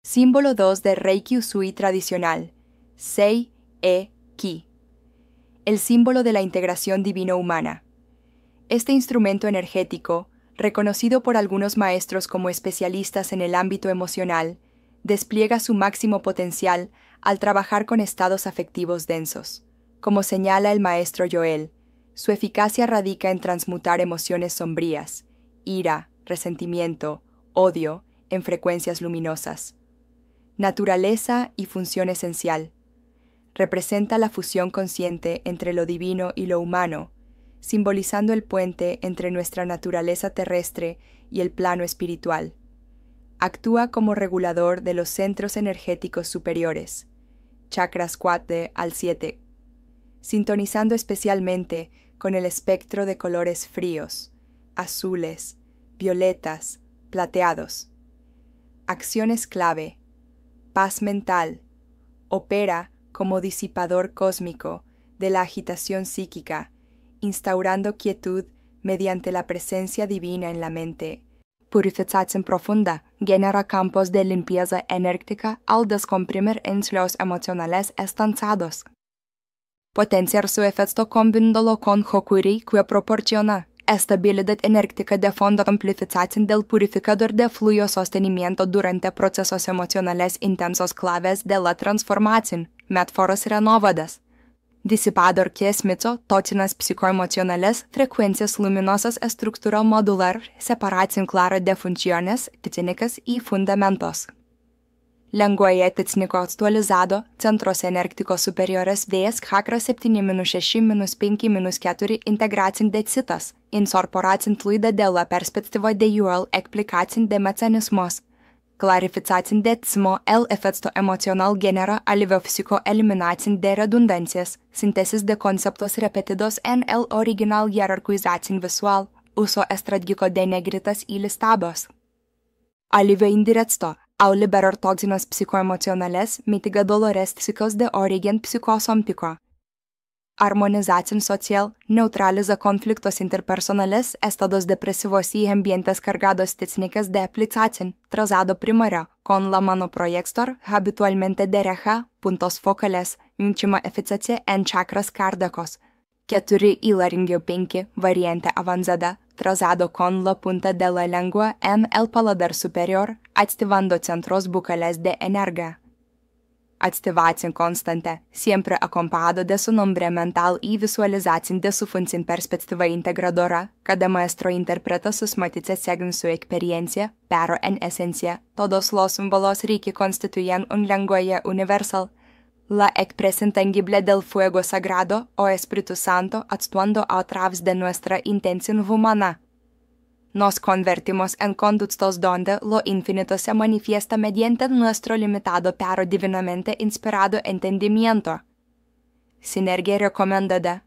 Símbolo 2 de Reiki Usui tradicional, Sei-e-Ki. El símbolo de la integración divino-humana. Este instrumento energético, reconocido por algunos maestros como especialistas en el ámbito emocional, despliega su máximo potencial al trabajar con estados afectivos densos. Como señala el maestro Joel, su eficacia radica en transmutar emociones sombrías, ira, resentimiento, odio, en frecuencias luminosas. Naturaleza y función esencial. Representa la fusión consciente entre lo divino y lo humano, simbolizando el puente entre nuestra naturaleza terrestre y el plano espiritual. Actúa como regulador de los centros energéticos superiores, chakras 4 al 7, sintonizando especialmente con el espectro de colores fríos, azules, violetas, plateados. Acciones clave. Paz mental. Opera como disipador cósmico de la agitación psíquica, instaurando quietud mediante la presencia divina en la mente. Purificación profunda genera campos de limpieza energética al descomprimir núcleos emocionales estancados. Potenciar su efecto combinándolo con Hokuri, que proporciona estabilidad energética de fondo, amplificación del purificador de flujo, sostenimiento durante procesos emocionales intensos claves de la transformación, metáforas renovadas. Disipador quiesmizo, toxinas psicoemocionales, frecuencias luminosas, estructura modular, separación clara de funciones, técnicas y fundamentos. Lenguaje técnico actualizado, centros energéticos superiores, vėjas chakra 7-6-5-4, integración de citas, incorporación fluida de la perspectiva de Joel, explicación de mecanismos. Clarificación de tsmo, el efecto emocional genera alivio físico, eliminación de redundancias, síntesis de conceptos repetidos en el original, jerarquización visual, uso estratégico de negritas y listados. Alivio indirecto, al liberar toxinas psicoemocionales, mitiga dolores físicos de origen psicosómpico. Armonización social, neutraliza conflictos interpersonales, estados depresivos y ambientes cargados, técnicas de aplicación, trazado primario, con la mano proyector, habitualmente derecha, puntos focales, máxima eficacia en chakras cardíacos. 4 y laringio 5, variante avanzada, trazado con la punta de la lengua en el paladar superior, activando centros bucales de energía. Activación constante, siempre acompañado de su nombre mental y visualización de su función perspectiva integradora. Cada maestro interpreta sus matices según su experiencia, pero en esencia, todos los símbolos Reiki constituyen un lenguaje universal. La expresión tangible del fuego sagrado o Espíritu Santo actuando a través de nuestra intención humana. Nos convertimos en conductos donde lo infinito se manifiesta mediante nuestro limitado pero divinamente inspirado entendimiento. Sinergia recomendada.